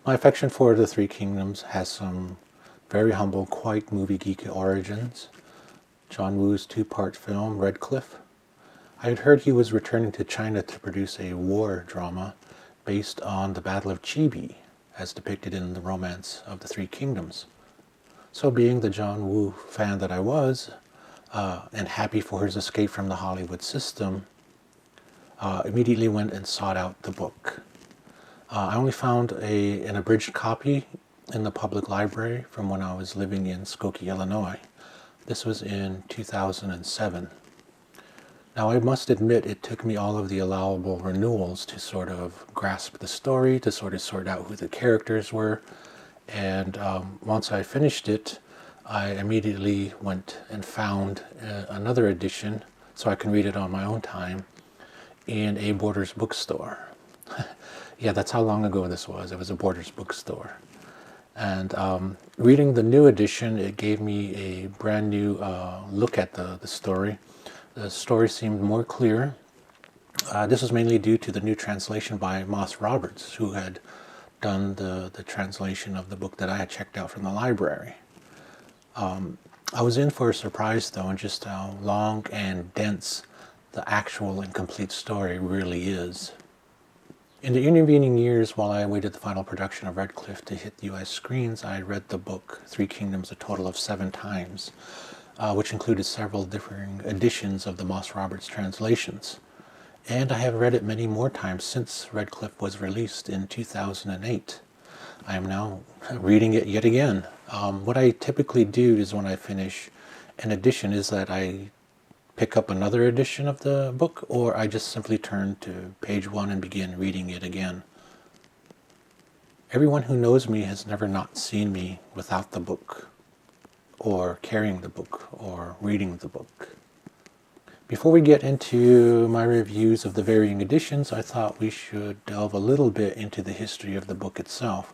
My affection for the Three Kingdoms has some very humble, quite movie geeky origins. John Woo's two-part film, Red Cliff. I had heard he was returning to China to produce a war drama based on the Battle of Chibi, as depicted in the Romance of the Three Kingdoms. So being the John Woo fan that I was, and happy for his escape from the Hollywood system, immediately went and sought out the book. I only found an abridged copy in the public library from when I was living in Skokie, Illinois. This was in 2007. Now I must admit it took me all of the allowable renewals to sort of grasp the story, to sort of sort out who the characters were, and once I finished it, I immediately went and found another edition so I can read it on my own time in a Borders bookstore. Yeah, that's how long ago this was. It was a Borders bookstore. And reading the new edition, it gave me a brand new look at the story. The story seemed more clear. This was mainly due to the new translation by Moss Roberts, who had done the translation of the book that I had checked out from the library. I was in for a surprise, though, in just how long and dense the actual and complete story really is. In the intervening years, while I awaited the final production of Red Cliff to hit the US screens, I read the book Three Kingdoms a total of 7 times, which included several differing editions of the Moss Roberts translations. And I have read it many more times since Red Cliff was released in 2008. I am now reading it yet again. What I typically do is when I finish an edition is that I pick up another edition of the book, or I just simply turn to page 1 and begin reading it again. Everyone who knows me has never not seen me without the book, or carrying the book, or reading the book. Before we get into my reviews of the varying editions, I thought we should delve a little bit into the history of the book itself.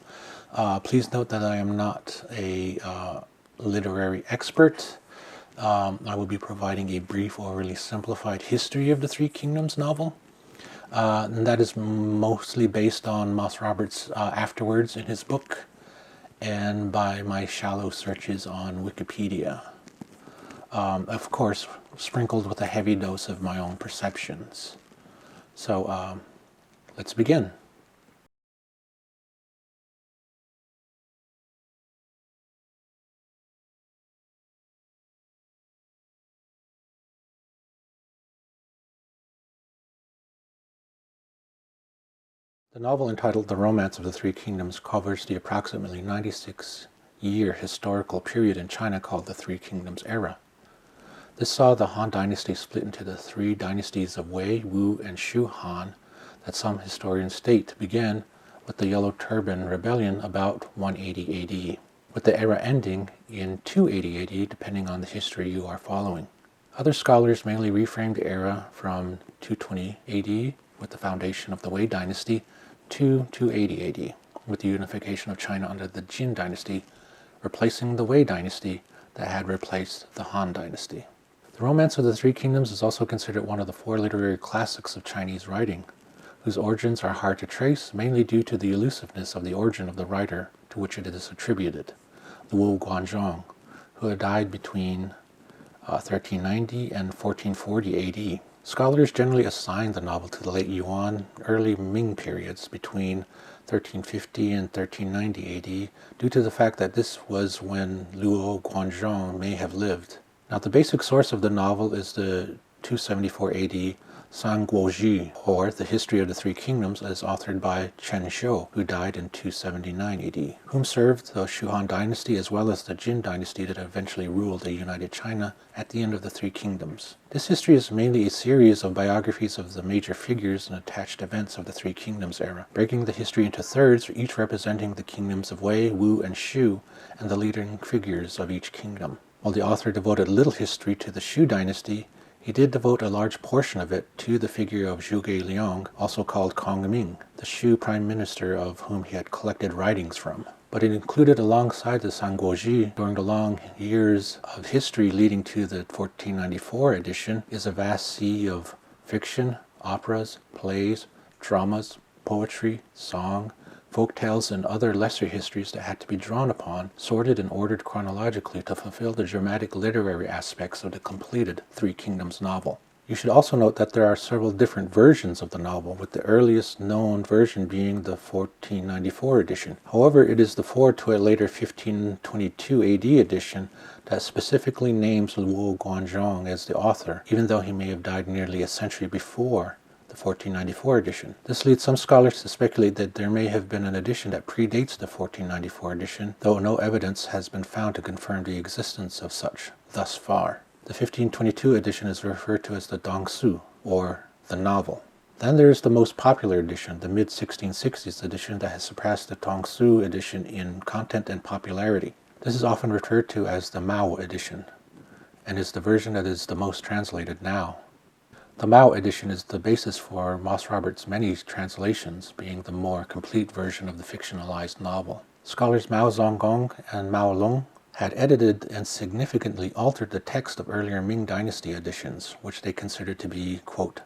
Please note that I am not a literary expert. I will be providing a brief or really simplified history of the Three Kingdoms novel. And that is mostly based on Moss Roberts' Afterwords in his book and by my shallow searches on Wikipedia. Of course, sprinkled with a heavy dose of my own perceptions. So let's begin. The novel entitled The Romance of the Three Kingdoms covers the approximately 96-year historical period in China called the Three Kingdoms era. This saw the Han Dynasty split into the 3 dynasties of Wei, Wu, and Shu Han that some historians state began with the Yellow Turban Rebellion about 180 AD, with the era ending in 280 AD depending on the history you are following. Other scholars mainly reframed the era from 220 AD with the foundation of the Wei Dynasty to 280 AD, with the unification of China under the Jin Dynasty, replacing the Wei Dynasty that had replaced the Han Dynasty. The Romance of the Three Kingdoms is also considered one of the 4 literary classics of Chinese writing, whose origins are hard to trace, mainly due to the elusiveness of the origin of the writer to which it is attributed, Luo Guanzhong, who had died between 1390 and 1440 AD. Scholars generally assign the novel to the late Yuan, early Ming periods between 1350 and 1390 AD due to the fact that this was when Luo Guanzhong may have lived. Now the basic source of the novel is the 274 AD Sanguozhi, or The History of the Three Kingdoms, as authored by Chen Shou, who died in 279 AD, whom served the Shu Han Dynasty as well as the Jin Dynasty that eventually ruled the United China at the end of the Three Kingdoms. This history is mainly a series of biographies of the major figures and attached events of the Three Kingdoms era, breaking the history into thirds, each representing the kingdoms of Wei, Wu, and Shu, and the leading figures of each kingdom. While the author devoted little history to the Shu Dynasty, he did devote a large portion of it to the figure of Zhuge Liang, also called Kong Ming, the Shu prime minister of whom he had collected writings from. But it included alongside the Sanguozhi during the long years of history leading to the 1494 edition is a vast sea of fiction, operas, plays, dramas, poetry, song, folk tales and other lesser histories that had to be drawn upon, sorted and ordered chronologically to fulfill the dramatic literary aspects of the completed Three Kingdoms novel. You should also note that there are several different versions of the novel, with the earliest known version being the 1494 edition. However, it is the foreword to a later 1522 AD edition that specifically names Luo Guanzhong as the author, even though he may have died nearly a century before the 1494 edition. This leads some scholars to speculate that there may have been an edition that predates the 1494 edition, though no evidence has been found to confirm the existence of such thus far. The 1522 edition is referred to as the Dongsu, or the novel. Then there is the most popular edition, the mid-1660s edition that has surpassed the Dongsu edition in content and popularity. This is often referred to as the Mao edition, and is the version that is the most translated now. The Mao edition is the basis for Moss Roberts' many translations, being the more complete version of the fictionalized novel. Scholars Mao Zonggong and Mao Long had edited and significantly altered the text of earlier Ming Dynasty editions, which they considered to be, quote,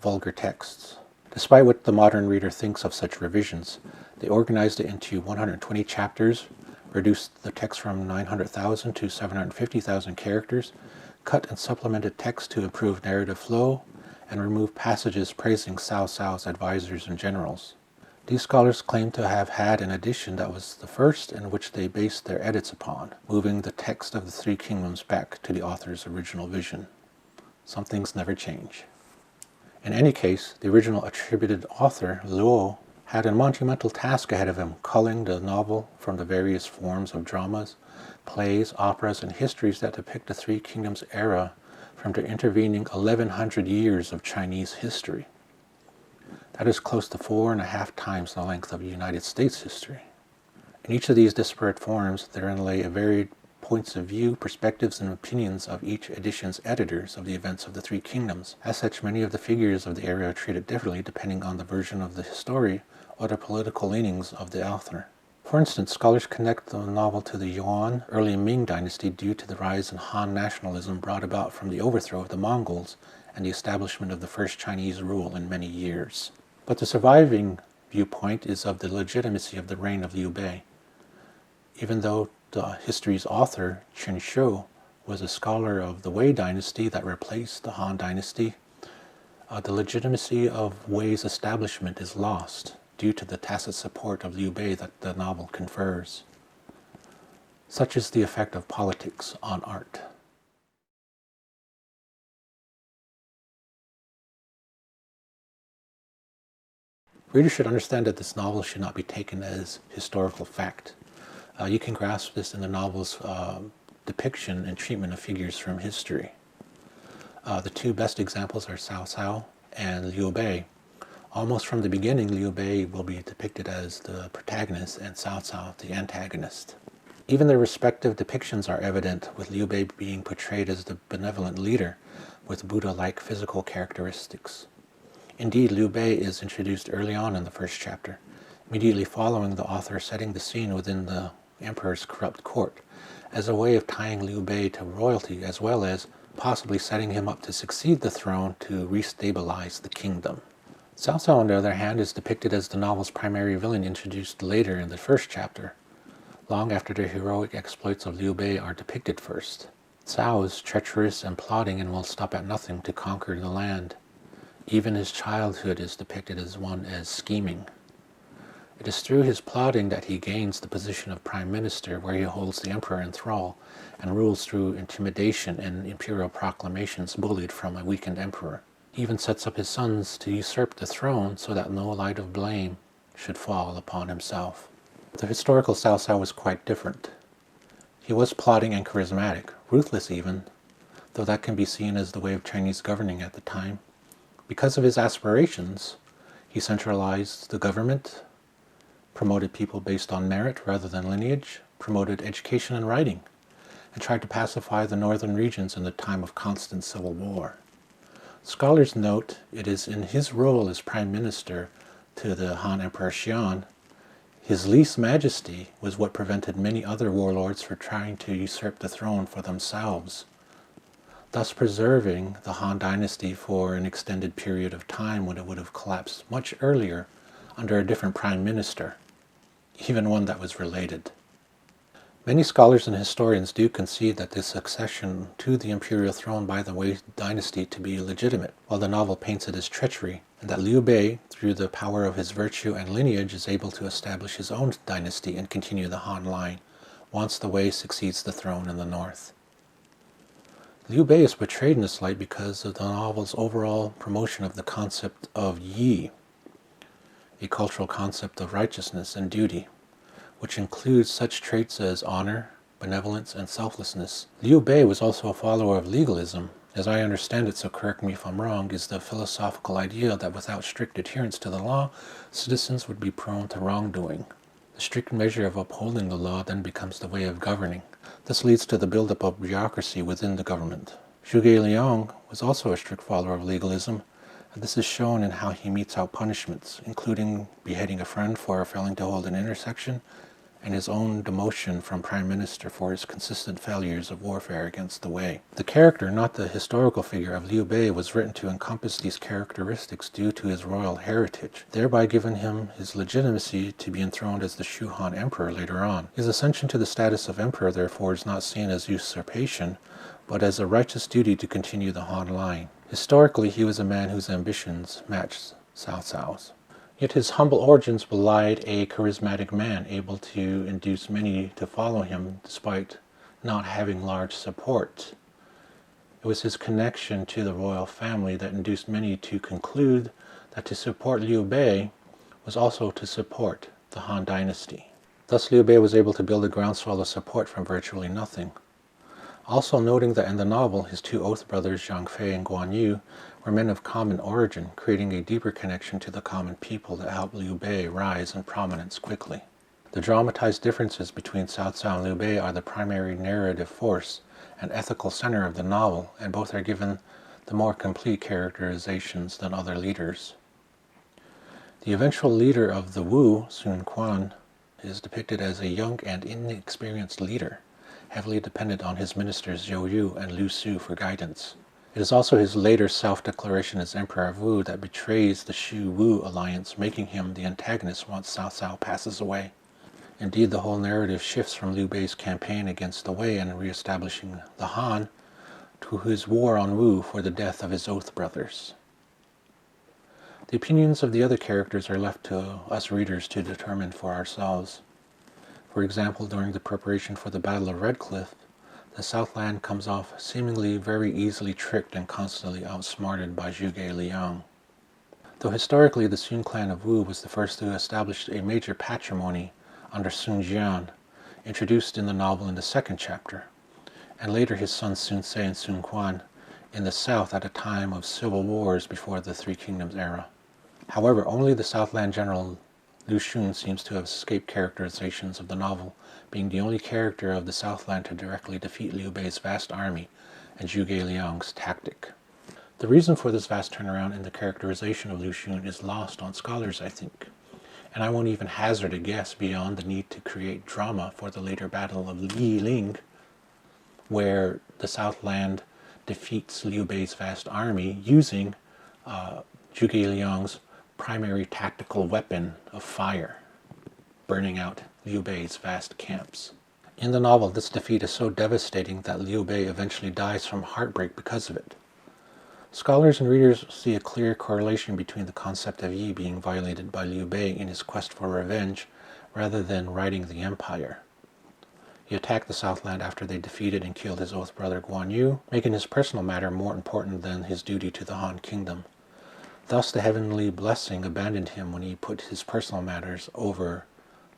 vulgar texts. Despite what the modern reader thinks of such revisions, they organized it into 120 chapters, reduced the text from 900,000 to 750,000 characters, cut and supplemented text to improve narrative flow, and removed passages praising Cao Cao's advisors and generals. These scholars claim to have had an edition that was the first in which they based their edits upon, moving the text of the Three Kingdoms back to the author's original vision. Some things never change. In any case, the original attributed author, Luo, had a monumental task ahead of him, culling the novel from the various forms of dramas, plays, operas, and histories that depict the Three Kingdoms era from the intervening 1100 years of Chinese history. That is close to 4.5 times the length of United States history. In each of these disparate forms, therein lay a varied points of view, perspectives, and opinions of each edition's editors of the events of the Three Kingdoms. As such, many of the figures of the era are treated differently depending on the version of the story or the political leanings of the author. For instance, scholars connect the novel to the Yuan, early Ming dynasty due to the rise in Han nationalism brought about from the overthrow of the Mongols and the establishment of the first Chinese rule in many years. But the surviving viewpoint is of the legitimacy of the reign of Liu Bei. Even though the history's author, Chen Shou, was a scholar of the Wei dynasty that replaced the Han dynasty, the legitimacy of Wei's establishment is lost due to the tacit support of Liu Bei that the novel confers. Such is the effect of politics on art. Readers should understand that this novel should not be taken as historical fact. You can grasp this in the novel's depiction and treatment of figures from history. The two best examples are Cao Cao and Liu Bei. Almost from the beginning, Liu Bei will be depicted as the protagonist and Cao Cao the antagonist. Even their respective depictions are evident, with Liu Bei being portrayed as the benevolent leader with Buddha-like physical characteristics. Indeed, Liu Bei is introduced early on in the first chapter, immediately following the author setting the scene within the emperor's corrupt court, as a way of tying Liu Bei to royalty, as well as possibly setting him up to succeed the throne to restabilize the kingdom. Cao Cao, on the other hand, is depicted as the novel's primary villain, introduced later in the first chapter, long after the heroic exploits of Liu Bei are depicted first. Cao is treacherous and plotting and will stop at nothing to conquer the land. Even his childhood is depicted as one as scheming. It is through his plotting that he gains the position of prime minister, where he holds the emperor in thrall and rules through intimidation and imperial proclamations bullied from a weakened emperor. He even sets up his sons to usurp the throne so that no light of blame should fall upon himself. The historical Cao Cao was quite different. He was plotting and charismatic, ruthless even, though that can be seen as the way of Chinese governing at the time. Because of his aspirations, he centralized the government, promoted people based on merit rather than lineage, promoted education and writing, and tried to pacify the northern regions in the time of constant civil war. Scholars note it is in his role as prime minister to the Han Emperor Xian, his lese majesty was what prevented many other warlords from trying to usurp the throne for themselves, thus preserving the Han dynasty for an extended period of time when it would have collapsed much earlier under a different prime minister. even one that was related. Many scholars and historians do concede that the succession to the imperial throne by the Wei dynasty to be legitimate, while the novel paints it as treachery, and that Liu Bei, through the power of his virtue and lineage, is able to establish his own dynasty and continue the Han line, once the Wei succeeds the throne in the north. Liu Bei is portrayed in this light because of the novel's overall promotion of the concept of Yi, a cultural concept of righteousness and duty, which includes such traits as honor, benevolence, and selflessness. Liu Bei was also a follower of legalism. As I understand it, so correct me if I'm wrong, is the philosophical idea that without strict adherence to the law, citizens would be prone to wrongdoing. The strict measure of upholding the law then becomes the way of governing. This leads to the buildup of bureaucracy within the government. Zhuge Liang was also a strict follower of legalism, and this is shown in how he metes out punishments, including beheading a friend for failing to hold an intersection, and his own demotion from prime minister for his consistent failures of warfare against the Wei. The character, not the historical figure, of Liu Bei was written to encompass these characteristics due to his royal heritage, thereby giving him his legitimacy to be enthroned as the Shu Han emperor later on. His ascension to the status of emperor, therefore, is not seen as usurpation, but as a righteous duty to continue the Han line. Historically, he was a man whose ambitions matched Cao Cao's. Yet his humble origins belied a charismatic man, able to induce many to follow him despite not having large support. It was his connection to the royal family that induced many to conclude that to support Liu Bei was also to support the Han dynasty. Thus Liu Bei was able to build a groundswell of support from virtually nothing. Also noting that in the novel, his two oath brothers, Zhang Fei and Guan Yu, were men of common origin, creating a deeper connection to the common people that helped Liu Bei rise in prominence quickly. The dramatized differences between Cao Cao and Liu Bei are the primary narrative force and ethical center of the novel, and both are given the more complete characterizations than other leaders. The eventual leader of the Wu, Sun Quan, is depicted as a young and inexperienced leader, heavily dependent on his ministers Zhou Yu and Lu Su for guidance. It is also his later self-declaration as Emperor of Wu that betrays the Shu-Wu alliance, making him the antagonist once Cao Cao passes away. Indeed, the whole narrative shifts from Liu Bei's campaign against the Wei and re-establishing the Han to his war on Wu for the death of his oath brothers. The opinions of the other characters are left to us readers to determine for ourselves. For example, during the preparation for the Battle of Red Cliff, the Southland comes off seemingly very easily tricked and constantly outsmarted by Zhuge Liang. Though historically the Sun clan of Wu was the first to establish a major patrimony under Sun Jian, introduced in the novel in the second chapter, and later his sons Sun Ce and Sun Quan in the south at a time of civil wars before the Three Kingdoms era. However, only the Southland general Lu Xun seems to have escaped characterizations of the novel, being the only character of the Southland to directly defeat Liu Bei's vast army and Zhuge Liang's tactic. The reason for this vast turnaround in the characterization of Lu Xun is lost on scholars, I think, and I won't even hazard a guess beyond the need to create drama for the later battle of Yiling, where the Southland defeats Liu Bei's vast army using Zhuge Liang's primary tactical weapon of fire, burning out Liu Bei's vast camps. In the novel, this defeat is so devastating that Liu Bei eventually dies from heartbreak because of it. Scholars and readers see a clear correlation between the concept of Yi being violated by Liu Bei in his quest for revenge, rather than righting the empire. He attacked the Southland after they defeated and killed his oath brother Guan Yu, making his personal matter more important than his duty to the Han kingdom. Thus the heavenly blessing abandoned him when he put his personal matters over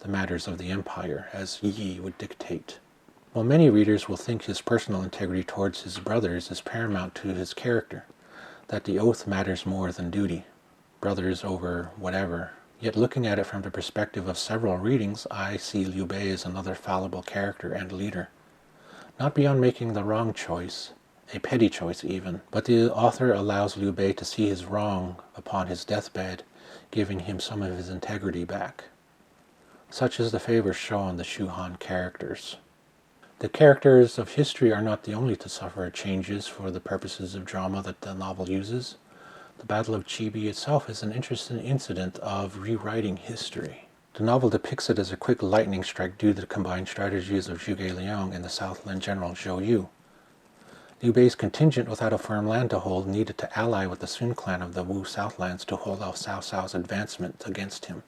the matters of the empire, as Yi would dictate. While many readers will think his personal integrity towards his brothers is paramount to his character, that the oath matters more than duty, brothers over whatever, yet looking at it from the perspective of several readings, I see Liu Bei as another fallible character and leader, not beyond making the wrong choice, a petty choice even, but the author allows Liu Bei to see his wrong upon his deathbed, giving him some of his integrity back. Such is the favor shown the Shu Han characters. The characters of history are not the only to suffer changes for the purposes of drama that the novel uses. The Battle of Chibi itself is an interesting incident of rewriting history. The novel depicts it as a quick lightning strike due to the combined strategies of Zhuge Liang and the Southland general Zhou Yu. Liu Bei's contingent without a firm land to hold needed to ally with the Sun clan of the Wu Southlands to hold off Cao Cao's advancement against him.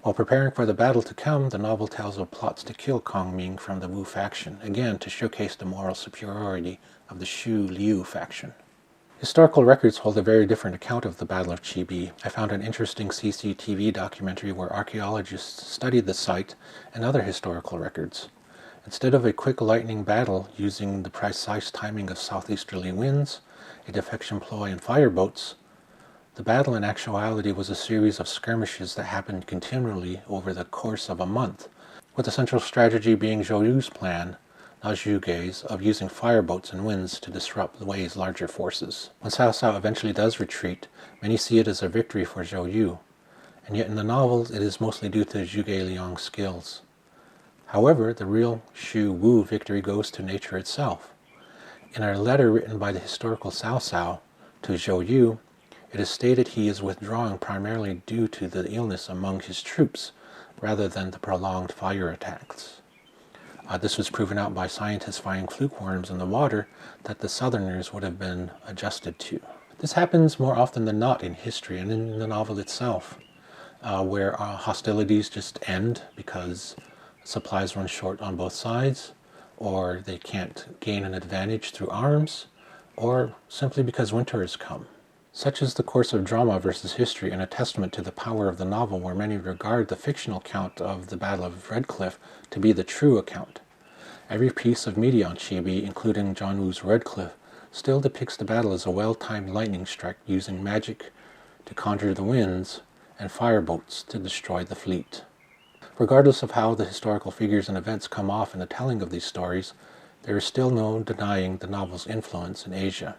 While preparing for the battle to come, the novel tells of plots to kill Kong Ming from the Wu faction, again to showcase the moral superiority of the Shu Liu faction. Historical records hold a very different account of the Battle of Chibi. I found an interesting CCTV documentary where archaeologists studied the site and other historical records. Instead of a quick lightning battle using the precise timing of southeasterly winds, a defection ploy, and fireboats, the battle in actuality was a series of skirmishes that happened continually over the course of a month, with the central strategy being Zhou Yu's plan, not Zhuge's, of using fireboats and winds to disrupt Wei's larger forces. When Cao Cao eventually does retreat, many see it as a victory for Zhou Yu, and yet in the novel it is mostly due to Zhuge Liang's skills. However, the real Shu Wu victory goes to nature itself. In a letter written by the historical Cao Cao to Zhou Yu, it is stated he is withdrawing primarily due to the illness among his troops, rather than the prolonged fire attacks. This was proven out by scientists finding fluke worms in the water that the Southerners would have been adjusted to. This happens more often than not in history and in the novel itself, where hostilities just end because supplies run short on both sides, or they can't gain an advantage through arms, or simply because winter has come. Such is the course of drama versus history, and a testament to the power of the novel, where many regard the fictional account of the Battle of Red Cliff to be the true account. Every piece of media on Chibi, including John Woo's Red Cliff, still depicts the battle as a well-timed lightning strike using magic to conjure the winds and fireboats to destroy the fleet. Regardless of how the historical figures and events come off in the telling of these stories, there is still no denying the novel's influence in Asia.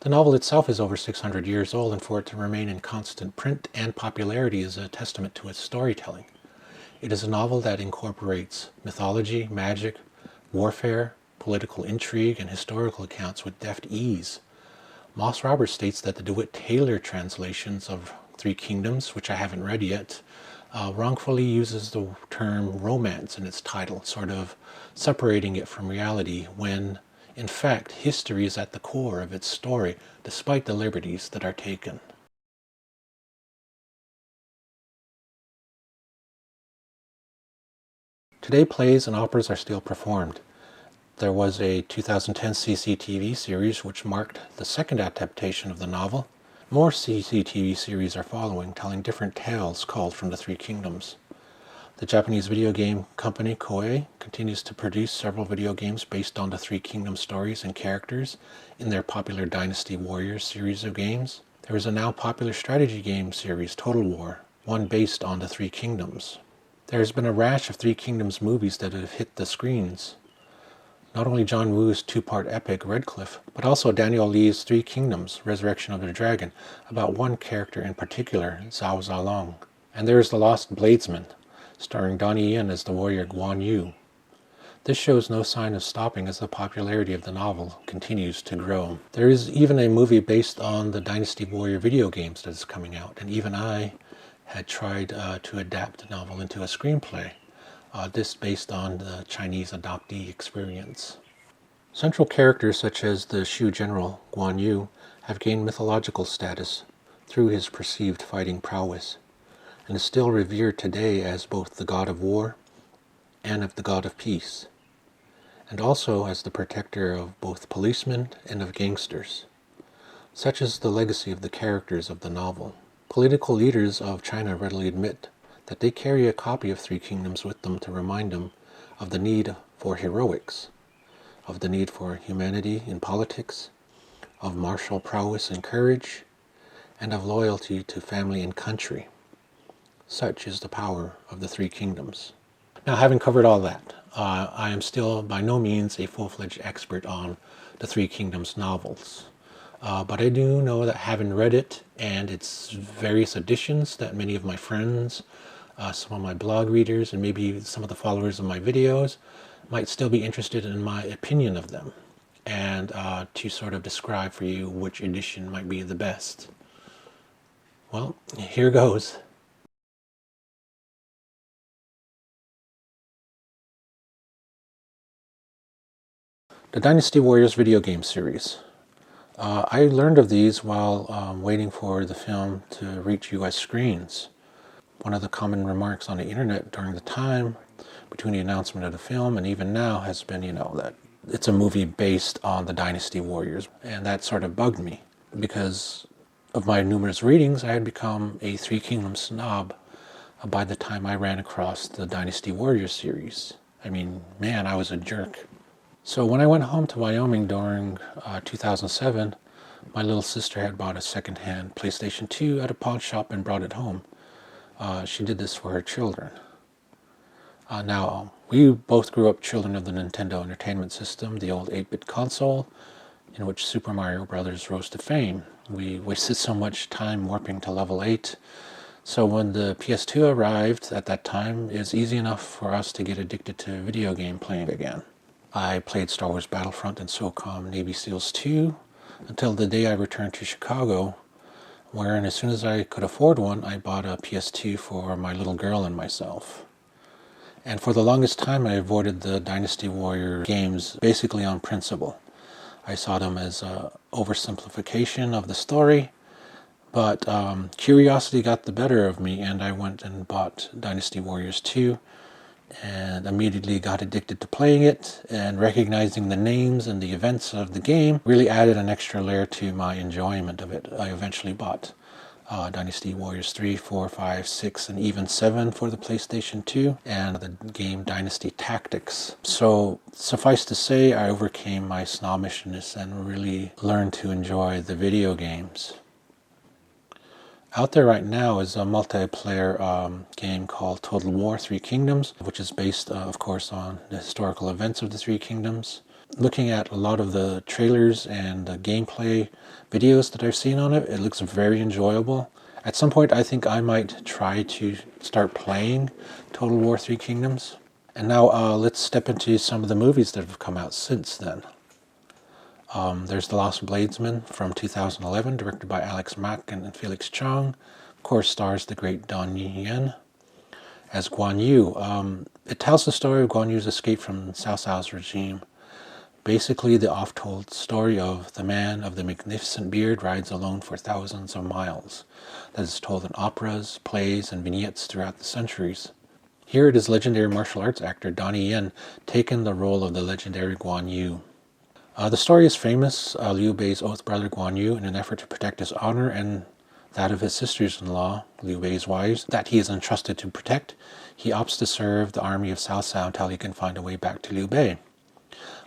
The novel itself is over 600 years old, and for it to remain in constant print and popularity is a testament to its storytelling. It is a novel that incorporates mythology, magic, warfare, political intrigue, and historical accounts with deft ease. Moss Roberts states that the DeWitt Taylor translations of Three Kingdoms, which I haven't read yet, wrongfully uses the term romance in its title, sort of separating it from reality, when in fact, history is at the core of its story, despite the liberties that are taken. Today, plays and operas are still performed. There was a 2010 CCTV series which marked the second adaptation of the novel. More CCTV series are following, telling different tales culled from the Three Kingdoms. The Japanese video game company Koei continues to produce several video games based on the Three Kingdoms stories and characters in their popular Dynasty Warriors series of games. There is a now popular strategy game series, Total War, one based on the Three Kingdoms. There has been a rash of Three Kingdoms movies that have hit the screens. Not only John Woo's two-part epic Red Cliff, but also Daniel Lee's Three Kingdoms, Resurrection of the Dragon, about one character in particular, Zhao Zalong. And there is The Lost Bladesman, starring Donnie Yen as the warrior Guan Yu. This shows no sign of stopping as the popularity of the novel continues to grow. There is even a movie based on the Dynasty Warrior video games that is coming out, and even I had tried to adapt the novel into a screenplay, this based on the Chinese adoptee experience. Central characters such as the Shu general Guan Yu have gained mythological status through his perceived fighting prowess, and is still revered today as both the god of war and of the god of peace, and also as the protector of both policemen and of gangsters. Such is the legacy of the characters of the novel. Political leaders of China readily admit that they carry a copy of Three Kingdoms with them to remind them of the need for heroics, of the need for humanity in politics, of martial prowess and courage, and of loyalty to family and country. Such is the power of the Three Kingdoms. Now, having covered all that, I am still by no means a full-fledged expert on the Three Kingdoms novels. But I do know that having read it and its various editions that many of my friends, some of my blog readers, and maybe some of the followers of my videos might still be interested in my opinion of them, and to sort of describe for you which edition might be the best. Well, here goes. The Dynasty Warriors video game series. I learned of these while waiting for the film to reach US screens. One of the common remarks on the internet during the time between the announcement of the film and even now has been, that it's a movie based on the Dynasty Warriors. And that sort of bugged me because of my numerous readings. I had become a Three Kingdoms snob by the time I ran across the Dynasty Warriors series. I mean, man, I was a jerk. So when I went home to Wyoming during 2007, my little sister had bought a second-hand PlayStation 2 at a pawn shop and brought it home. She did this for her children. Now, we both grew up children of the Nintendo Entertainment System, the old 8-bit console, in which Super Mario Bros. Rose to fame. We wasted so much time warping to level 8. So when the PS2 arrived at that time, it was easy enough for us to get addicted to video game playing again. I played Star Wars Battlefront and SOCOM Navy SEALs 2 until the day I returned to Chicago, wherein as soon as I could afford one, I bought a PS2 for my little girl and myself. And for the longest time, I avoided the Dynasty Warrior games basically on principle. I saw them as an oversimplification of the story, but curiosity got the better of me, and I went and bought Dynasty Warriors 2 and immediately got addicted to playing it, and recognizing the names and the events of the game really added an extra layer to my enjoyment of it. I eventually bought Dynasty Warriors 3, 4, 5, 6, and even 7 for the PlayStation 2, and the game Dynasty Tactics. So suffice to say, I overcame my snobbishness and really learned to enjoy the video games. Out there right now is a multiplayer game called Total War Three Kingdoms, which is based, of course, on the historical events of the Three Kingdoms. Looking at a lot of the trailers and the gameplay videos that I've seen on it, it looks very enjoyable. At some point, I think I might try to start playing Total War Three Kingdoms. And now let's step into some of the movies that have come out since then. There's The Lost Bladesman from 2011, directed by Alex Mack and Felix Chong. Of course, stars the great Donnie Yen as Guan Yu. It tells the story of Guan Yu's escape from Cao Cao's regime. Basically, the oft-told story of the man of the magnificent beard rides alone for thousands of miles. That is told in operas, plays, and vignettes throughout the centuries. Here it is legendary martial arts actor Donnie Yen taking the role of the legendary Guan Yu. The story is famous. Liu Bei's oath brother Guan Yu, in an effort to protect his honor and that of his sisters-in-law, Liu Bei's wives, that he is entrusted to protect, he opts to serve the army of Cao Cao until he can find a way back to Liu Bei.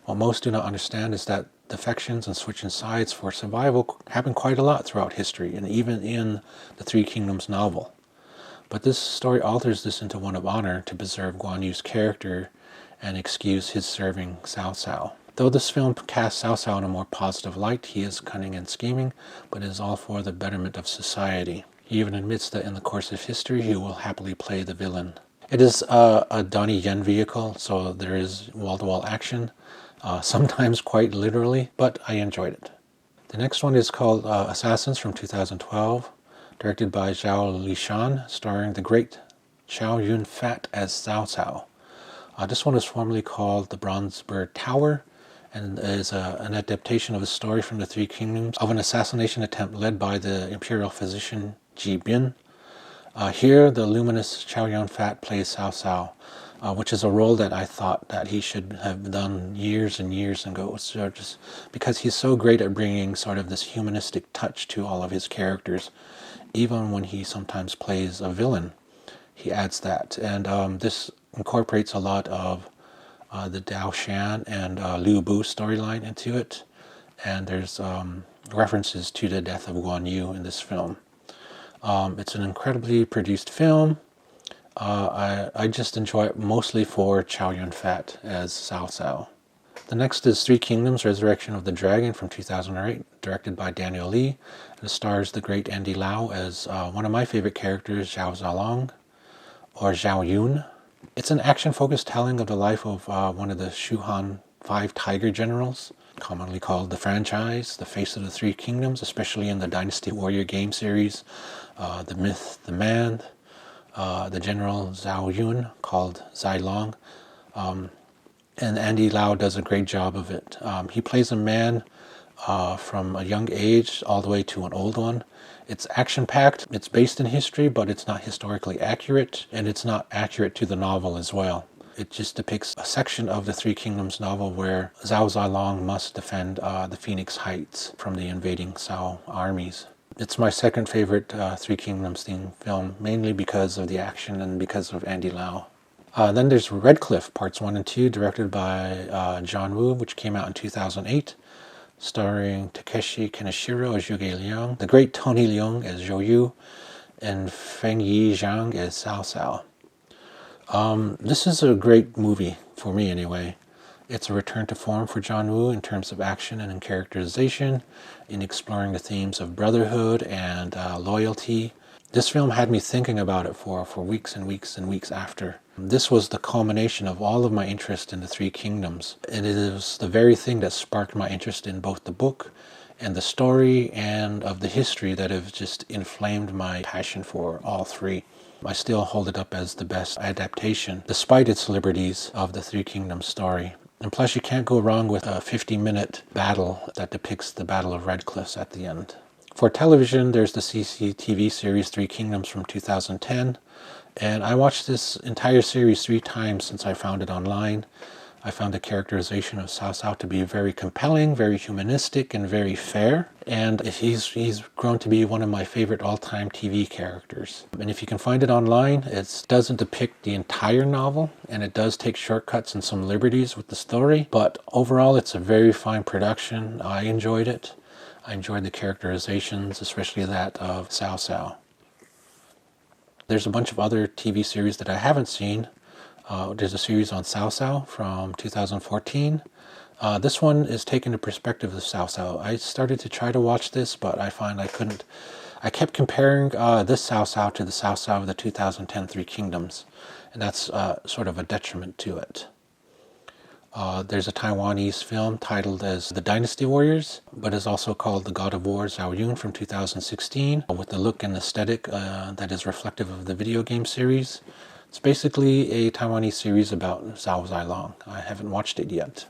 What most do not understand is that defections and switching sides for survival happen quite a lot throughout history, and even in the Three Kingdoms novel. But this story alters this into one of honor to preserve Guan Yu's character and excuse his serving Cao Cao. Though this film casts Cao Cao in a more positive light, he is cunning and scheming, but it is all for the betterment of society. He even admits that in the course of history, he will happily play the villain. It is a Donnie Yen vehicle, so there is wall-to-wall action, sometimes quite literally, but I enjoyed it. The next one is called Assassins from 2012, directed by Zhao Lishan, starring the great Chow Yun-fat as Cao Cao. This one is formerly called The Bronze Bird Tower, and is an adaptation of a story from the Three Kingdoms of an assassination attempt led by the imperial physician Ji Bin. Here, the luminous Chow Yun-fat plays Cao Cao, which is a role that I thought that he should have done years and years ago, so just because he's so great at bringing sort of this humanistic touch to all of his characters. Even when he sometimes plays a villain, he adds that. And this incorporates a lot of the Dao Shan and Liu Bu storyline into it, and there's references to the death of Guan Yu in this film. It's an incredibly produced film. I just enjoy it mostly for Chow Yun-fat as Cao Cao. The next is Three Kingdoms, Resurrection of the Dragon from 2008, directed by Daniel Lee, and it stars the great Andy Lau as one of my favorite characters, Zhao Zalong, or Zhao Yun. It's an action-focused telling of the life of one of the Shuhan 5 Tiger Generals, commonly called the franchise, the face of the Three Kingdoms, especially in the Dynasty Warrior game series, the myth, the man, the General Zhao Yun, called Zai Long. and Andy Lau does a great job of it. He plays a man from a young age all the way to an old one. It's action-packed, it's based in history, but it's not historically accurate, and it's not accurate to the novel as well. It just depicts a section of the Three Kingdoms novel where Zhao Zilong must defend the Phoenix Heights from the invading Cao armies. It's my second favorite Three Kingdoms theme film, mainly because of the action and because of Andy Lau. Then there's Red Cliff, Parts 1 and 2, directed by John Woo, which came out in 2008. Starring Takeshi Kaneshiro as Zhuge Liang, the great Tony Leung as Zhou Yu, and Feng Yi Zhang as Cao Cao. This is a great movie, for me anyway. It's a return to form for John Woo in terms of action and in characterization, in exploring the themes of brotherhood and loyalty. This film had me thinking about it for weeks and weeks and weeks after. This was the culmination of all of my interest in the Three Kingdoms. And it is the very thing that sparked my interest in both the book and the story and of the history that have just inflamed my passion for all three. I still hold it up as the best adaptation, despite its liberties, of the Three Kingdoms story. And plus, you can't go wrong with a 50-minute battle that depicts the Battle of Red Cliffs at the end. For television, there's the CCTV series Three Kingdoms from 2010. And I watched this entire series 3 times since I found it online. I found the characterization of Cao Cao to be very compelling, very humanistic, and very fair. And he's grown to be one of my favorite all-time TV characters. And if you can find it online, it doesn't depict the entire novel, and it does take shortcuts and some liberties with the story. But overall, it's a very fine production. I enjoyed it. I enjoyed the characterizations, especially that of Cao Cao. There's a bunch of other TV series that I haven't seen. There's a series on Cao Cao from 2014. This one is taking the perspective of Cao Cao. I started to try to watch this, but I find I couldn't. I kept comparing this Cao Cao to the Cao Cao of the 2010 Three Kingdoms, and that's sort of a detriment to it. There's a Taiwanese film titled as The Dynasty Warriors, but is also called The God of War Zhao Yun from 2016, with the look and aesthetic that is reflective of the video game series. It's basically a Taiwanese series about Zhao Zilong. I haven't watched it yet.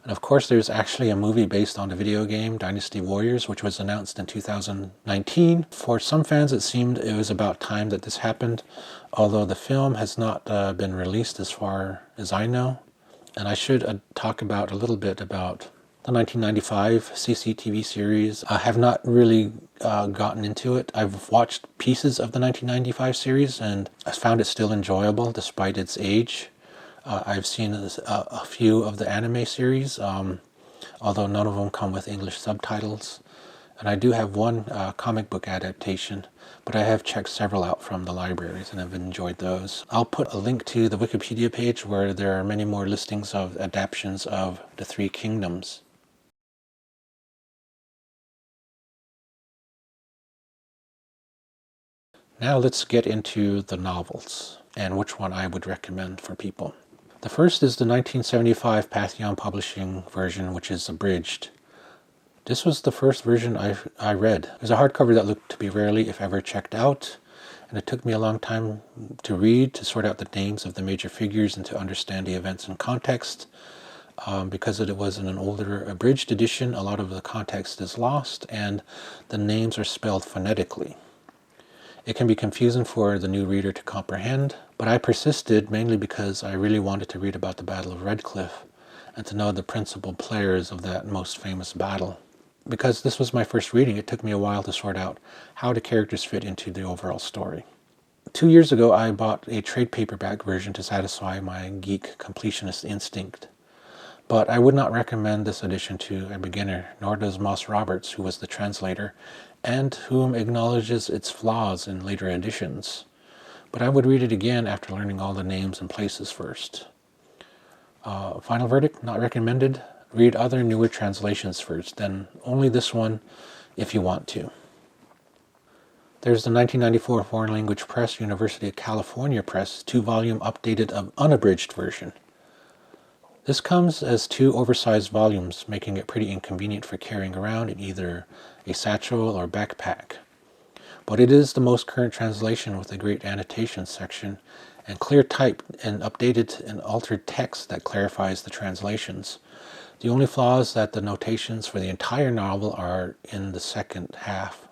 And of course, there's actually a movie based on the video game Dynasty Warriors, which was announced in 2019. For some fans, it seemed it was about time that this happened, although the film has not been released as far as I know. And I should talk about a little bit about the 1995 CCTV series. I have not really gotten into it. I've watched pieces of the 1995 series and I found it still enjoyable despite its age. I've seen a few of the anime series, although none of them come with English subtitles. And I do have one comic book adaptation, but I have checked several out from the libraries and have enjoyed those. I'll put a link to the Wikipedia page where there are many more listings of adaptations of the Three Kingdoms. Now let's get into the novels and which one I would recommend for people. The first is the 1975 Pantheon Publishing version, which is abridged. This was the first version I read. It was a hardcover that looked to be rarely, if ever, checked out, and it took me a long time to read, to sort out the names of the major figures and to understand the events and context. Because it was in an older abridged edition, a lot of the context is lost, and the names are spelled phonetically. It can be confusing for the new reader to comprehend, but I persisted mainly because I really wanted to read about the Battle of Red Cliff and to know the principal players of that most famous battle. Because this was my first reading, it took me a while to sort out how the characters fit into the overall story. 2 years ago, I bought a trade paperback version to satisfy my geek completionist instinct. But I would not recommend this edition to a beginner, nor does Moss Roberts, who was the translator, and whom acknowledges its flaws in later editions. But I would read it again after learning all the names and places first. Final verdict, not recommended. Read other newer translations first, then only this one if you want to. There's the 1994 Foreign Language Press, University of California Press, 2-volume updated unabridged version. This comes as 2 oversized volumes, making it pretty inconvenient for carrying around in either a satchel or backpack. But it is the most current translation with a great annotation section, and clear type and updated and altered text that clarifies the translations. The only flaw is that the notations for the entire novel are in the second half,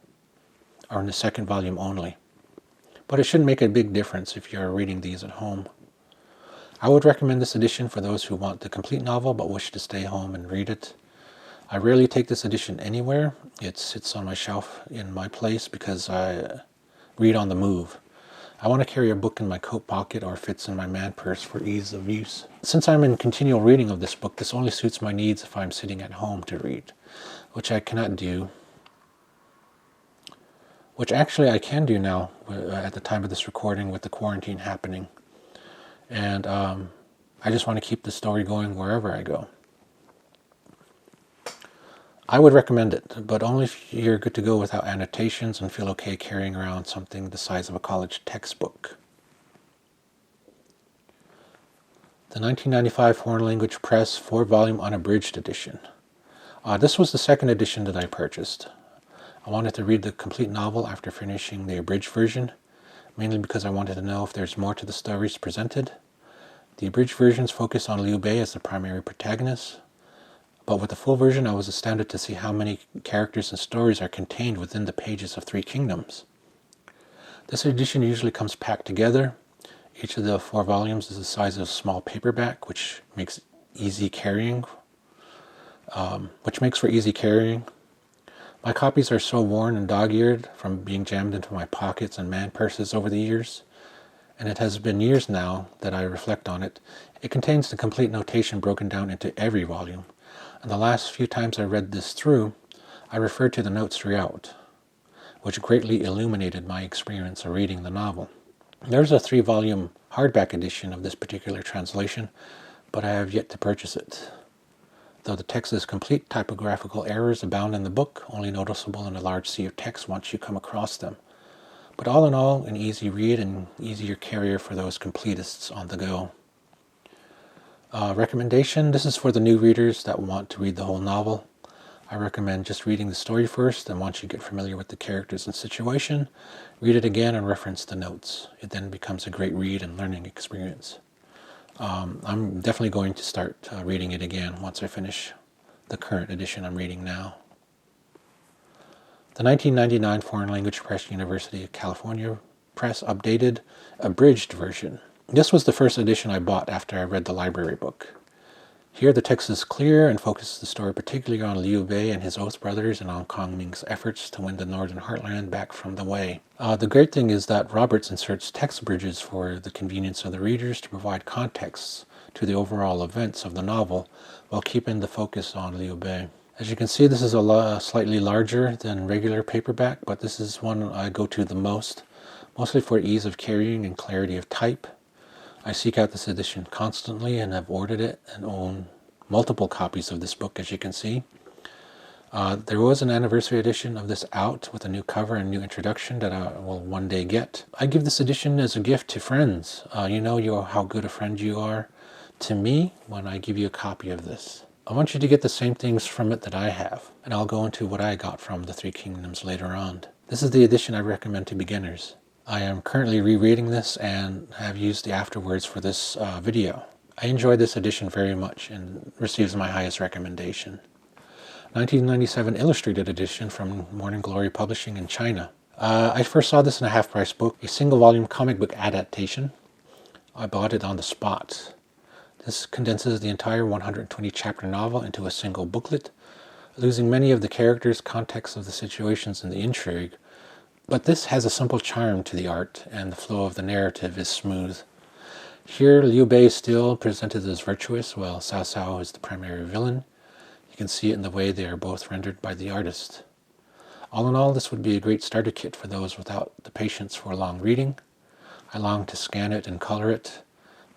or in the second volume only. But it shouldn't make a big difference if you're reading these at home. I would recommend this edition for those who want the complete novel but wish to stay home and read it. I rarely take this edition anywhere. It sits on my shelf in my place because I read on the move. I want to carry a book in my coat pocket or fits in my man purse for ease of use. Since I'm in continual reading of this book, this only suits my needs if I'm sitting at home to read, which I cannot do. Which actually I can do now at the time of this recording with the quarantine happening. And I just want to keep the story going wherever I go. I would recommend it, but only if you're good to go without annotations and feel okay carrying around something the size of a college textbook. The 1995 Foreign Language Press 4-volume unabridged edition. This was the second edition that I purchased. I wanted to read the complete novel after finishing the abridged version, mainly because I wanted to know if there's more to the stories presented. The abridged versions focus on Liu Bei as the primary protagonist, but with the full version I was astounded to see how many characters and stories are contained within the pages of Three Kingdoms. This edition usually comes packed together. Each of the 4 volumes is the size of a small paperback, which makes for easy carrying. My copies are so worn and dog-eared from being jammed into my pockets and man purses over the years, and it has been years now that I reflect on it. It contains the complete notation broken down into every volume, and the last few times I read this through, I referred to the notes throughout, which greatly illuminated my experience of reading the novel. There's a 3-volume hardback edition of this particular translation, but I have yet to purchase it. Though the text is complete, typographical errors abound in the book, only noticeable in a large sea of text once you come across them. But all in all, an easy read and easier carrier for those completists on the go. Recommendation, this is for the new readers that want to read the whole novel. I recommend just reading the story first, and once you get familiar with the characters and situation, read it again and reference the notes. It then becomes a great read and learning experience. I'm definitely going to start reading it again once I finish the current edition I'm reading now. The 1999 Foreign Language Press University of California Press updated, abridged version. This was the first edition I bought after I read the library book. Here the text is clear and focuses the story particularly on Liu Bei and his oath brothers and on Kong Ming's efforts to win the Northern Heartland back from the Wei. The great thing is that Roberts inserts text bridges for the convenience of the readers to provide context to the overall events of the novel while keeping the focus on Liu Bei. As you can see, this is slightly larger than regular paperback, but this is one I go to the most, mostly for ease of carrying and clarity of type. I seek out this edition constantly and have ordered it and own multiple copies of this book, as you can see. There was an anniversary edition of this out with a new cover and new introduction that I will one day get. I give this edition as a gift to friends. You know how good a friend you are to me when I give you a copy of this. I want you to get the same things from it that I have, and I'll go into what I got from the Three Kingdoms later on. This is the edition I recommend to beginners. I am currently rereading this and have used the afterwords for this video. I enjoyed this edition very much and receives my highest recommendation. 1997 Illustrated Edition from Morning Glory Publishing in China. I first saw this in a half-price book, a single-volume comic book adaptation. I bought it on the spot. This condenses the entire 120-chapter novel into a single booklet, losing many of the characters, context of the situations, and the intrigue. But this has a simple charm to the art, and the flow of the narrative is smooth. Here, Liu Bei is still presented as virtuous, while Cao Cao is the primary villain. You can see it in the way they are both rendered by the artist. All in all, this would be a great starter kit for those without the patience for long reading. I long to scan it and color it.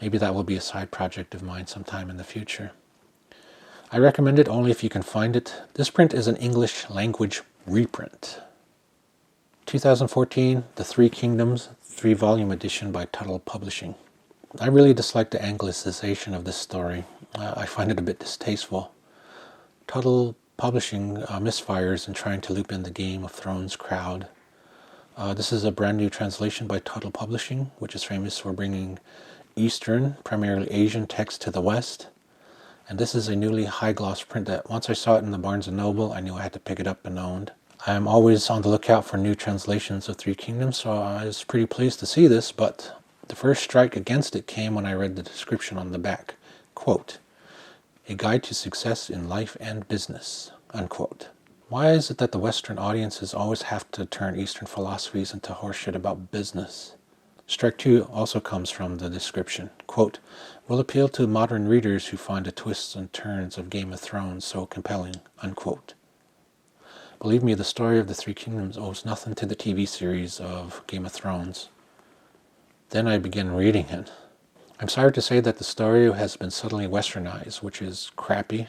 Maybe that will be a side project of mine sometime in the future. I recommend it only if you can find it. This print is an English language reprint. 2014, The Three Kingdoms, 3-volume edition by Tuttle Publishing. I really dislike the anglicization of this story. I find it a bit distasteful. Tuttle Publishing misfires in trying to loop in the Game of Thrones crowd. This is a brand new translation by Tuttle Publishing, which is famous for bringing Eastern, primarily Asian text to the West. And this is a newly high gloss print that once I saw it in the Barnes & Noble, I knew I had to pick it up and owned. I am always on the lookout for new translations of Three Kingdoms, so I was pretty pleased to see this, but the first strike against it came when I read the description on the back. Quote, "A guide to success in life and business," unquote. Why is it that the Western audiences always have to turn Eastern philosophies into horseshit about business? Strike two also comes from the description. Quote, "Will appeal to modern readers who find the twists and turns of Game of Thrones so compelling," unquote. Believe me, the story of the Three Kingdoms owes nothing to the TV series of Game of Thrones. Then I began reading it. I'm sorry to say that the story has been subtly westernized, which is crappy.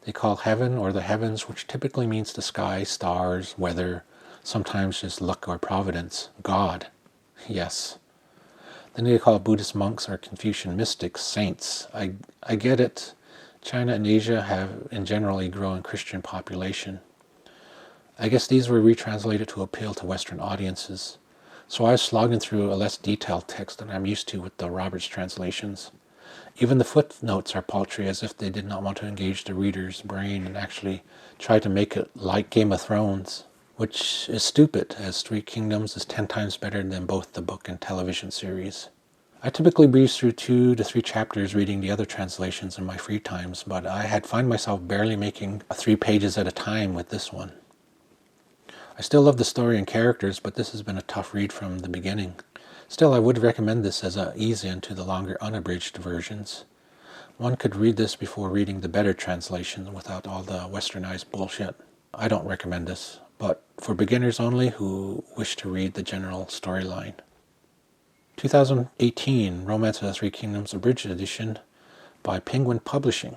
They call heaven or the heavens, which typically means the sky, stars, weather, sometimes just luck or providence, God. Yes. Then they call Buddhist monks or Confucian mystics saints. I get it. China and Asia have in general a growing Christian population. I guess these were retranslated to appeal to Western audiences. So I was slogging through a less detailed text than I'm used to with the Roberts translations. Even the footnotes are paltry, as if they did not want to engage the reader's brain and actually try to make it like Game of Thrones, which is stupid, as Three Kingdoms is 10 times better than both the book and television series. I typically breeze through 2 to 3 chapters reading the other translations in my free times, but I had find myself barely making 3 pages at a time with this one. I still love the story and characters, but this has been a tough read from the beginning. Still, I would recommend this as an ease-in to the longer unabridged versions. One could read this before reading the better translation without all the westernized bullshit. I don't recommend this, but for beginners only who wish to read the general storyline. 2018 Romance of the Three Kingdoms Abridged Edition by Penguin Publishing.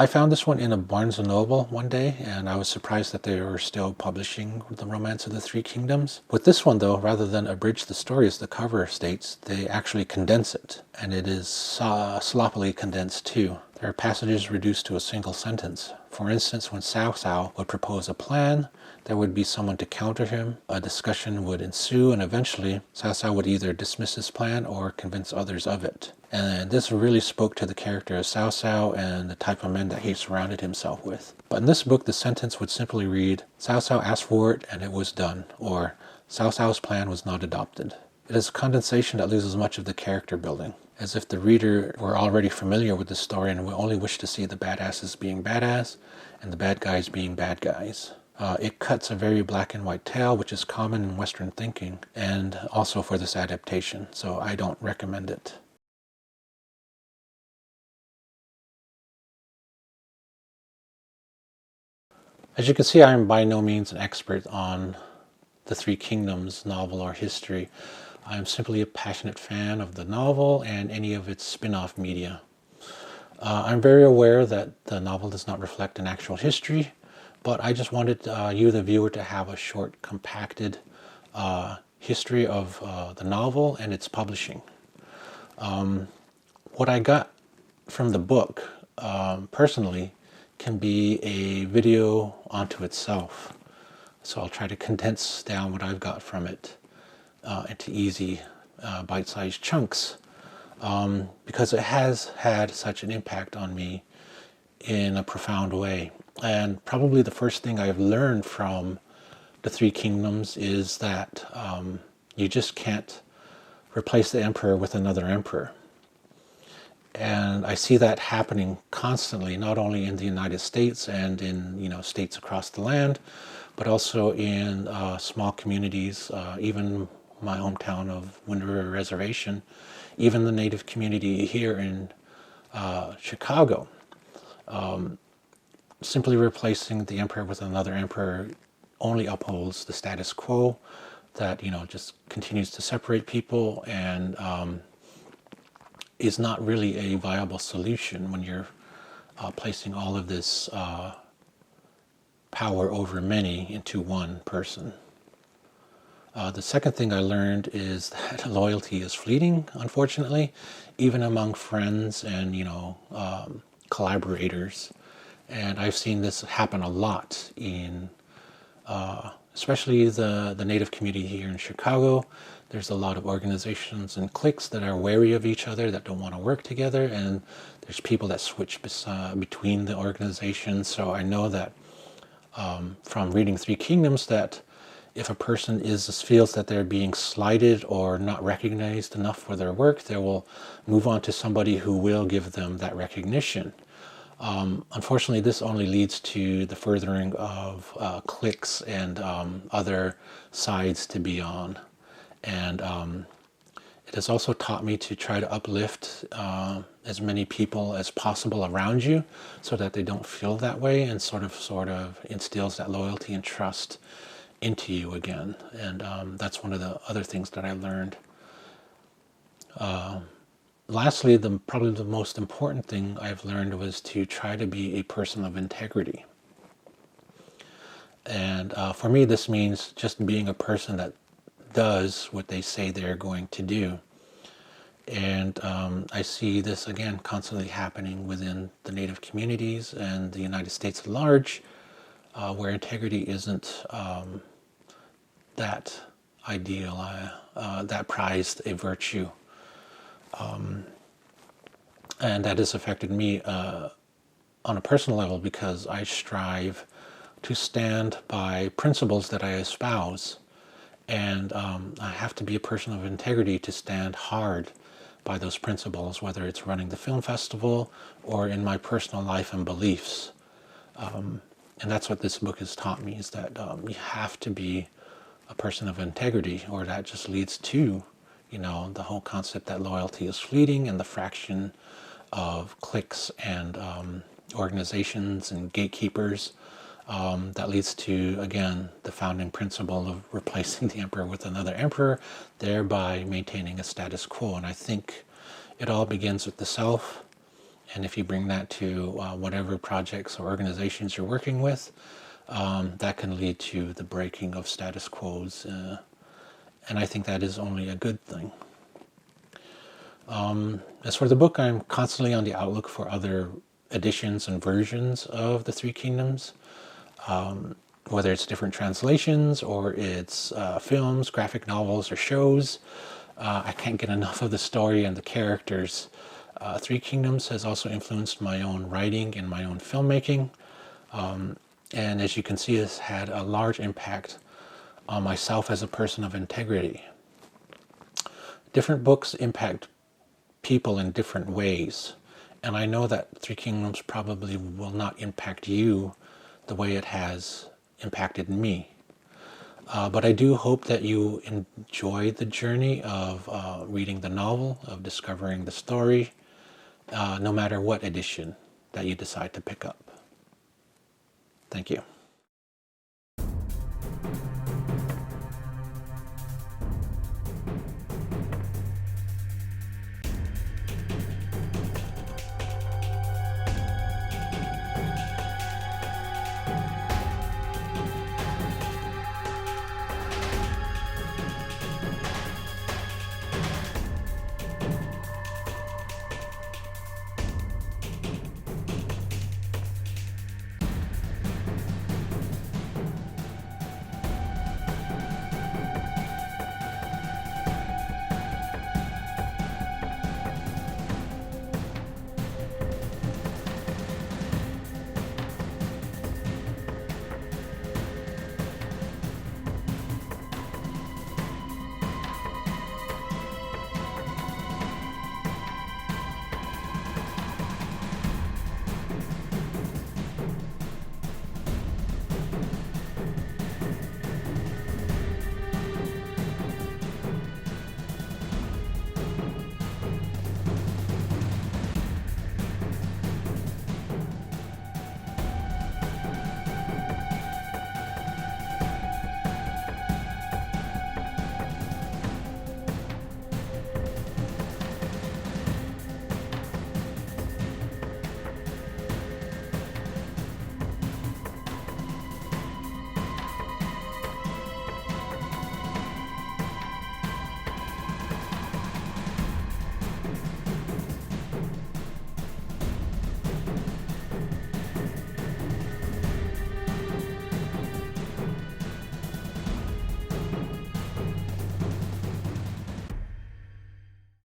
I found this one in a Barnes & Noble one day, and I was surprised that they were still publishing the Romance of the Three Kingdoms. With this one, though, rather than abridge the story as the cover states, they actually condense it, and it is sloppily condensed too. There are passages reduced to a single sentence. For instance, when Cao Cao would propose a plan, there would be someone to counter him, a discussion would ensue, and eventually Cao Cao would either dismiss his plan or convince others of it. And this really spoke to the character of Cao Cao and the type of men that he surrounded himself with. But in this book, the sentence would simply read, Cao Cao asked for it and it was done, or Cao Cao's plan was not adopted. It is a condensation that loses much of the character building, as if the reader were already familiar with the story and will only wish to see the badasses being badass and the bad guys being bad guys. It cuts a very black and white tale, which is common in Western thinking, and also for this adaptation, so I don't recommend it. As you can see, I am by no means an expert on the Three Kingdoms novel or history. I am simply a passionate fan of the novel and any of its spin-off media. I'm very aware that the novel does not reflect an actual history, but I just wanted you, the viewer, to have a short, compacted history of the novel and its publishing. What I got from the book, personally, can be a video onto itself. So I'll try to condense down what I've got from it into easy, bite-sized chunks, because it has had such an impact on me in a profound way. And probably the first thing I've learned from the Three Kingdoms is that you just can't replace the emperor with another emperor. And I see that happening constantly, not only in the United States and in states across the land, but also in small communities, even my hometown of Wind River Reservation, even the Native community here in Chicago. Simply replacing the emperor with another emperor only upholds the status quo that just continues to separate people and is not really a viable solution when you're placing all of this power over many into one person. The second thing I learned is that loyalty is fleeting, unfortunately, even among friends and collaborators. And I've seen this happen a lot in especially the Native community here in Chicago. There's a lot of organizations and cliques that are wary of each other, that don't want to work together, and there's people that switch between the organizations. So I know that from reading Three Kingdoms that if a person feels that they're being slighted or not recognized enough for their work, they will move on to somebody who will give them that recognition. Unfortunately, this only leads to the furthering of cliques and other sides to be on. And it has also taught me to try to uplift as many people as possible around you so that they don't feel that way, and sort of instills that loyalty and trust into you again. And that's one of the other things that I learned. Lastly, probably the most important thing I've learned was to try to be a person of integrity. And for me, this means just being a person that does what they say they're going to do. And I see this again constantly happening within the Native communities and the United States at large, where integrity isn't that ideal, that prized a virtue. And that has affected me on a personal level because I strive to stand by principles that I espouse. And I have to be a person of integrity to stand hard by those principles, whether it's running the film festival or in my personal life and beliefs. And that's what this book has taught me, is that you have to be a person of integrity, or that just leads to, the whole concept that loyalty is fleeting, and the fraction of cliques and organizations and gatekeepers that leads to, again, the founding principle of replacing the emperor with another emperor, thereby maintaining a status quo. And I think it all begins with the self. And if you bring that to whatever projects or organizations you're working with, that can lead to the breaking of status quos. And I think that is only a good thing. As for the book, I'm constantly on the outlook for other editions and versions of the Three Kingdoms. Whether it's different translations or it's films, graphic novels, or shows. I can't get enough of the story and the characters. Three Kingdoms has also influenced my own writing and my own filmmaking. And as you can see, it's had a large impact on myself as a person of integrity. Different books impact people in different ways. And I know that Three Kingdoms probably will not impact you the way it has impacted me. But I do hope that you enjoy the journey of reading the novel, of discovering the story, no matter what edition that you decide to pick up. Thank you.